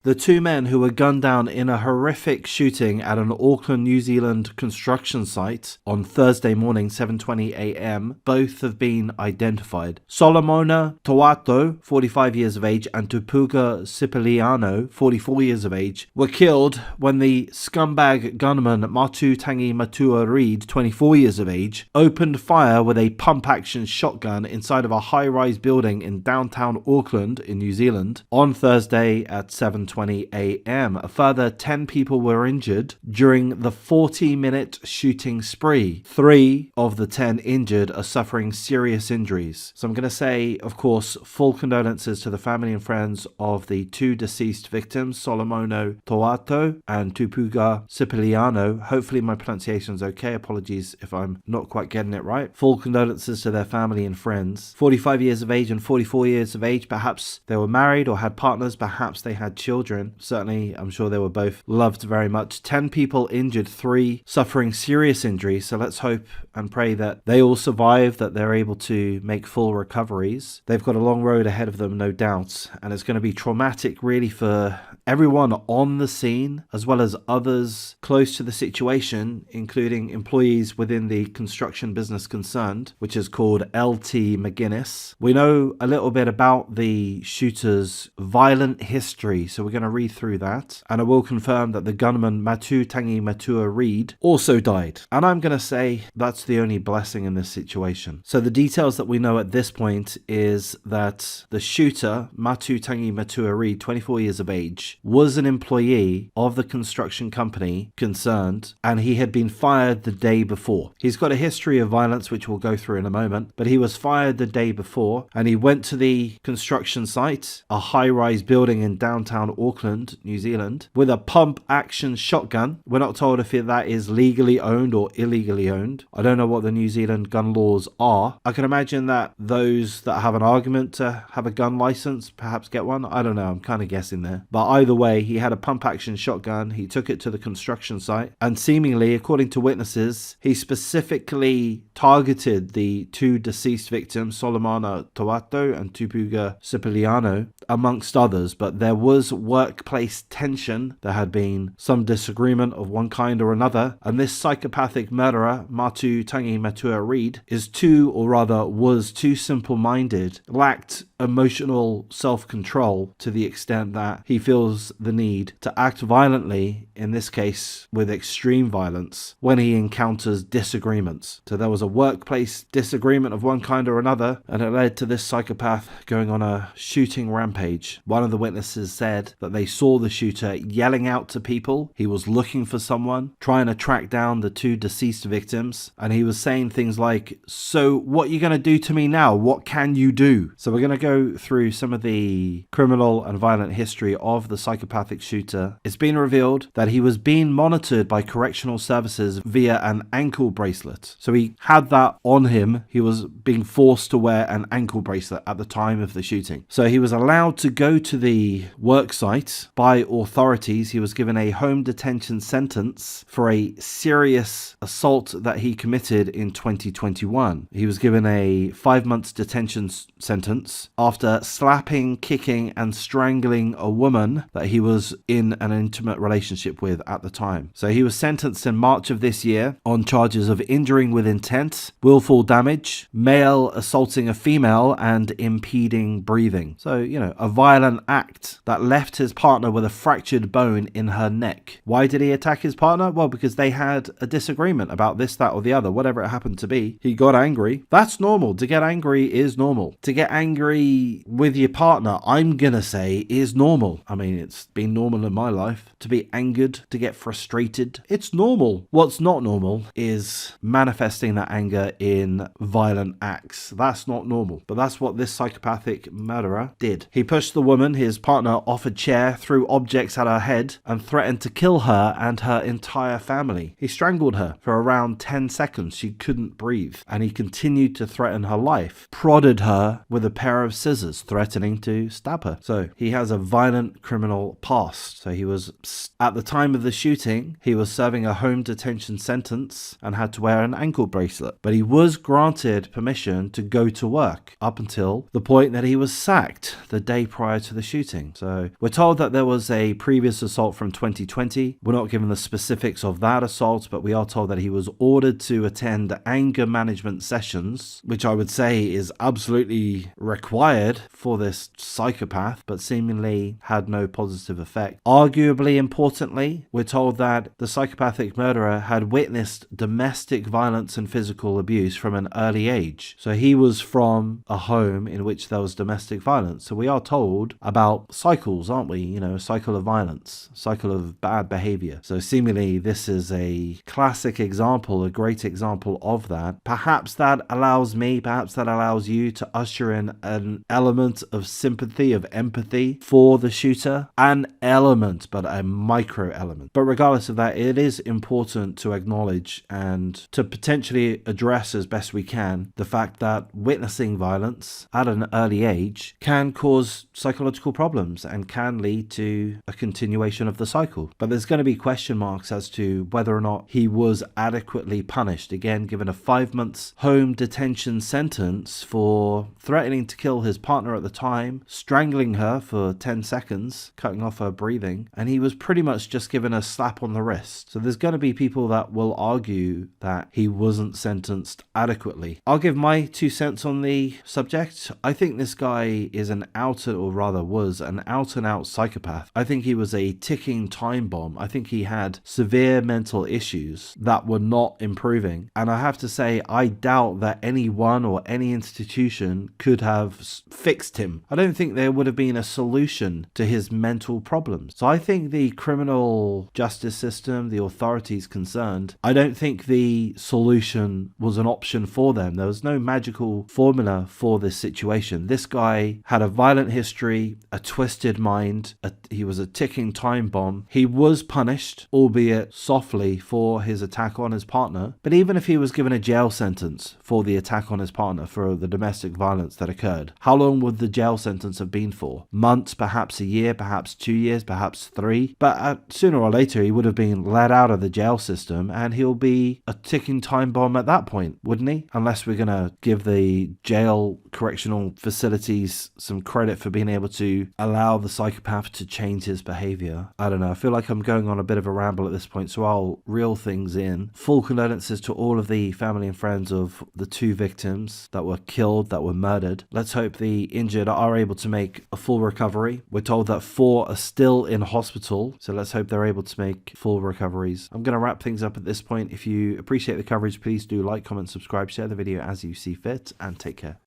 The two men who were gunned down in a horrific shooting at an Auckland, New Zealand construction site on Thursday morning, 7:20 a.m., both have been identified. Solomona Toato, 45 years of age, and Tupuga Sipiliano, 44 years of age, were killed when the scumbag gunman Matutangi Matua Reid, 24 years of age, opened fire with a pump-action shotgun inside of a high-rise building in downtown Auckland in New Zealand on Thursday at 7:20 a.m. A further 10 people were injured during the 40-minute shooting spree. 3 of the 10 injured are suffering serious injuries. So I'm going to say, of course, full condolences to the family and friends of the 2 deceased victims, Solomono Toato and Tupuga Sipiliano. Hopefully my pronunciation is okay. Apologies if I'm not quite getting it right. Full condolences to their family and friends. 45 years of age and 44 years of age. Perhaps they were married or had partners. Perhaps they had children. Certainly, I'm sure they were both loved very much. 10 people injured, 3 suffering serious injuries. So let's hope and pray that they all survive, that they're able to make full recoveries. They've got a long road ahead of them, no doubt. And it's going to be traumatic really for everyone on the scene, as well as others close to the situation, including employees within the construction business concerned, which is called LT McGuinness. We know a little bit about the shooter's violent history, so we're going to read through that. And I will confirm that the gunman Matutangi Matua Reid also died. And I'm going to say that's the only blessing in this situation. So the details that we know at this point is that the shooter, Matutangi Matua Reid, 24 years of age, was an employee of the construction company concerned, and he had been fired the day before. He's got a history of violence, which we'll go through in a moment, but he was fired the day before, and he went to the construction site, a high-rise building in downtown Auckland, New Zealand, with a pump-action shotgun. We're not told if that is legally owned or illegally owned. I don't know what the New Zealand gun laws are. I can imagine that those that have an argument to have a gun license perhaps get one. I don't know. I'm kind of guessing there. But either way, he had a pump-action shotgun. He took it to the construction site, and seemingly, according to witnesses, he specifically targeted the 2 deceased victims, Solomona Toato and Tupuga Sipiliano, amongst others. But there was workplace tension. There had been some disagreement of one kind or another, and this psychopathic murderer, Matutangi Matua Reid, was too simple-minded, lacked emotional self-control to the extent that he feels the need to act violently, in this case with extreme violence, when he encounters disagreements. So there was a workplace disagreement of one kind or another, and it led to this psychopath going on a shooting rampage. One of the witnesses said that they saw the shooter yelling out to people. He was looking for someone, trying to track down the 2 deceased victims, and he was saying things like, "So what are you going to do to me now? What can you do?" So we're going to go through some of the criminal and violent history of the psychopathic shooter. It's been revealed that he was being monitored by correctional services via an ankle bracelet. So he had that on him. He was being forced to wear an ankle bracelet at the time of the shooting. So he was allowed to go to the work site by authorities. He was given a home detention sentence for a serious assault that he committed in 2021. He was given a 5 months detention sentence after slapping, kicking, and strangling a woman that he was in an intimate relationship with at the time. So he was sentenced in March of this year on charges of injuring with intent, willful damage, male assaulting a female, and impeding breathing. So, a violent act that left his partner with a fractured bone in her neck. Why did he attack his partner? Well, because they had a disagreement about this, that, or the other, whatever it happened to be. He got angry. That's normal. To get angry is normal. To get angry with your partner, I'm gonna say, is normal. I mean, it's been normal in my life. To be angered, to get frustrated, it's normal. What's not normal is manifesting that anger in violent acts. That's not normal. But that's what this psychopathic murderer did. He pushed the woman, his partner, off a chair, threw objects at her head, and threatened to kill her and her entire family. He strangled her for around 10 seconds. She couldn't breathe. And he continued to threaten her life, prodded her with a pair of scissors, threatening to stab her. So he has a violent criminal criminal past. So he was, at the time of the shooting, he was serving a home detention sentence and had to wear an ankle bracelet. But he was granted permission to go to work up until the point that he was sacked the day prior to the shooting. So we're told that there was a previous assault from 2020. We're not given the specifics of that assault, but we are told that he was ordered to attend anger management sessions, which I would say is absolutely required for this psychopath, but seemingly had no positive effect. Arguably importantly, we're told that the psychopathic murderer had witnessed domestic violence and physical abuse from an early age. So he was from a home in which there was domestic violence. So we are told about cycles, aren't we? You know, a cycle of violence, cycle of bad behavior. So seemingly this is a classic example, a great example of that. Perhaps that allows me, perhaps that allows you to usher in an element of sympathy, of empathy for the shooter. An element, but a micro element. But regardless of that, it is important to acknowledge and to potentially address as best we can the fact that witnessing violence at an early age can cause psychological problems and can lead to a continuation of the cycle. But there's going to be question marks as to whether or not he was adequately punished. Again, given a 5 months home detention sentence for threatening to kill his partner at the time, strangling her for 10 seconds, cutting off her breathing, and he was pretty much just given a slap on the wrist. So there's going to be people that will argue that he wasn't sentenced adequately. I'll give my 2 cents on the subject. I think this guy is was an out and out psychopath. I think he was a ticking time bomb. I think he had severe mental issues that were not improving. And I have to say, I doubt that anyone or any institution could have fixed him. I don't think there would have been a solution to his mental problems. So I think the criminal justice system, the authorities concerned, I don't think the solution was an option for them. There was no magical formula for this situation. This guy had a violent history, a twisted mind, he was a ticking time bomb. He was punished, albeit softly, for his attack on his partner. But even if he was given a jail sentence for the attack on his partner, for the domestic violence that occurred, how long would the jail sentence have been for? Months, perhaps a year, perhaps 2 years, perhaps 3. But sooner or later, he would have been let out of the jail system and he'll be a ticking time bomb at that point, wouldn't he? Unless we're going to give the jail correctional facilities some credit for being able to allow the psychopath to change his behavior. I don't know. I feel like I'm going on a bit of a ramble at this point, so I'll reel things in. Full condolences to all of the family and friends of the 2 victims that were killed, that were murdered. Let's hope the injured are able to make a full recovery. We're told that 4 are still in hospital, so let's hope they're able to make full recoveries. I'm going to wrap things up at this point. If you appreciate the coverage, please do like, comment, subscribe, share the video as you see fit, and take care.